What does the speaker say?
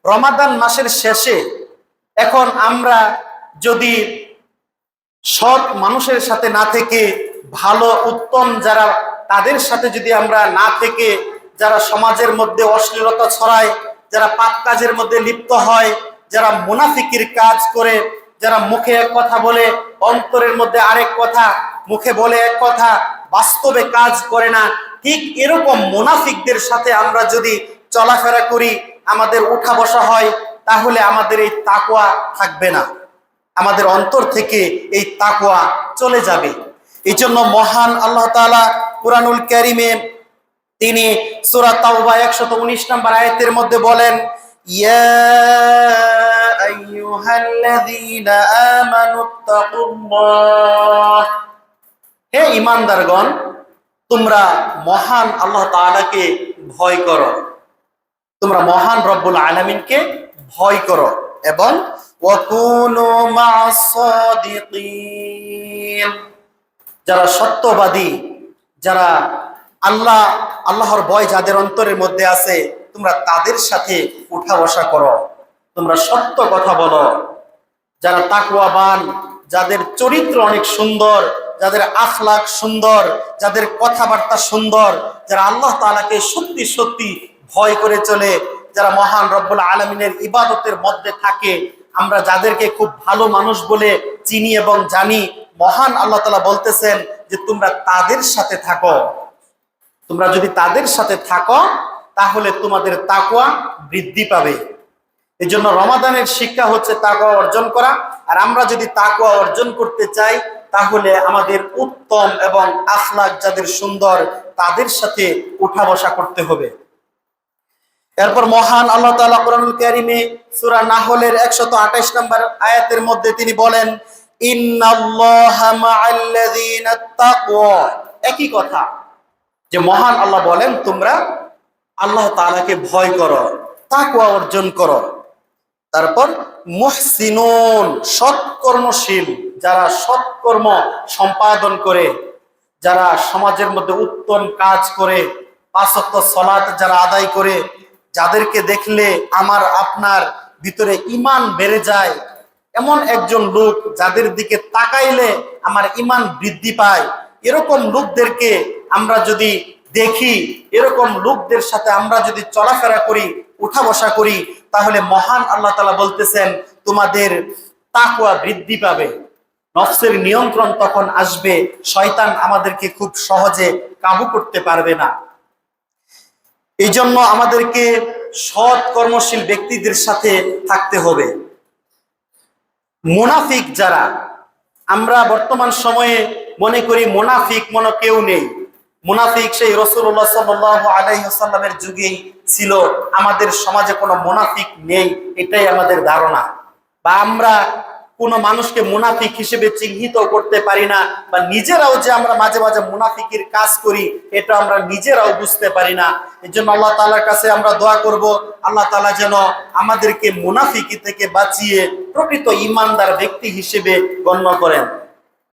রমাদান মাসের শেষে এখন আমরা যদি সৎ মানুষের সাথে না থেকে ভালো উত্তম যারা তাদের সাথে যদি আমরা না থেকে যারা সমাজের মধ্যে অশ্লীলতা ছড়ায়, যারা পাপ কাজের মধ্যে লিপ্ত হয়, যারা মুনাফিকির কাজ করে, যারা মুখে এক কথা বলে অন্তরের মধ্যে আরেক কথা, মুখে বলে এক কথা বাস্তবে কাজ করে না, ঠিক এরকম মুনাফিকদের সাথে আমরা যদি চলাফেরা করি, আমাদের উঠা বসা হয়, তাহলে আমাদের এই তাকওয়া থাকবে না, আমাদের অন্তর থেকে এই তাকওয়া চলে যাবে। এই জন্য মহান আল্লাহ তাআলা কুরআনুল কারীমে তিনি সূরা তাওবা 119 নম্বর আয়াতের মধ্যে বলেন, ইয়া আইয়ুহাল্লাযীনা আমানুত্তাকুল্লাহ, হে ঈমানদারগণ তোমরা মহান আল্লাহ তাআলাকে ভয় করো, তোমরা মহান রব্বুল আলামিনকে ভয় করো এবং ওয়াকুনু মা'আস সাদিকিন, যারা সত্যবাদী, যারা আল্লাহর ভয় যাদের অন্তরের মধ্যে আছে, তোমরা তাদের সাথে উঠা বসা করো, তোমরা সত্য কথা বলো। যারা তাকওয়াবান, যাদের চরিত্র অনেক সুন্দর, যাদের আখলাক সুন্দর, যাদের কথাবার্তা সুন্দর, যারা আল্লাহ তাআলাকে সত্যি সত্যি ভয় করে চলে, যারা মহান রব্বুল আলামিনের ইবাদতের মধ্যে থাকে, আমরা যাদেরকে খুব ভালো মানুষ বলে চিনি এবং জানি, মহান আল্লাহ তাআলা বলতেছেন যে তোমরা তাদের সাথে থাকো। তোমরা যদি তাদের সাথে থাকো তাহলে তোমাদের তাকওয়া বৃদ্ধি পাবে। এই জন্য রমাদানের শিক্ষা হচ্ছে তাকওয়া অর্জন করা। আর আমরা যদি তাকওয়া অর্জন করতে চাই তাহলে আমাদের উত্তম এবং আখলাক যাদের সুন্দর তাদের সাথে উঠা বসা করতে হবে। এরপর মহান আল্লাহ তাআলা কুরআনুল কারীমে সূরা নাহলের 128 নম্বর আয়াতের মধ্যে তিনি বলেন, ইন্নাল্লাহা মা'আল্লাযীনাত তাকওয়া, একই কথা যে মহান আল্লাহ বলেন তোমরা আল্লাহ তাআলাকে ভয় করো, তাকওয়া অর্জন করো। তারপর মুহসিনুন, সৎকর্মশীল, যারা সৎকর্ম সম্পাদন করে, যারা সমাজের মধ্যে উত্তম কাজ করে, 5 ওয়াক্ত সালাত যারা আদায় করে, যাদেরকে দেখলে আমার আপনার ভিতরে ঈমান বেড়ে যায়, এমন একজন লোক যাদের দিকে তাকাইলে আমার ঈমান বৃদ্ধি পায়, এরকম লোকদেরকে আমরা যদি দেখি, এরকম লোকদের সাথে আমরা যদি চলাফেরা করি, উঠা বসা করি, তাহলে মহান আল্লাহ তাআলা বলতেছেন তোমাদের তাকওয়া বৃদ্ধি পাবে, নফসের নিয়ন্ত্রণ তখন আসবে, শয়তান আমাদেরকে খুব সহজে কাবু করতে পারবে না। এই জন্য আমাদেরকে সৎ কর্মশীল ব্যক্তিদের সাথে থাকতে হবে। মুনাফিক যারা, আমরা বর্তমান সময়ে মনে করি মুনাফিক মনে কেউ নেই, মুনাফিক সেই রাসূলুল্লাহ সাল্লাল্লাহু আলাইহি ওয়াসাল্লামের যুগেই ছিল, আমাদের সমাজে কোনো মুনাফিক নেই এটাই আমাদের ধারণা, বা আমরা কোনো মানুষকে মুনাফিক হিসেবে চিহ্নিত করতে পারি না, বা নিজেরাও যে আমরা মাঝে মাঝে মুনাফিকের কাজ করি এটা আমরা নিজেরাও বুঝতে পারি না। এর জন্য আল্লাহ তাআলার কাছে আমরা দোয়া করব, আল্লাহ তাআলা যেন আমাদেরকে মুনাফিকি থেকে বাঁচিয়ে প্রকৃত ঈমানদার ব্যক্তি হিসেবে গণ্য করেন।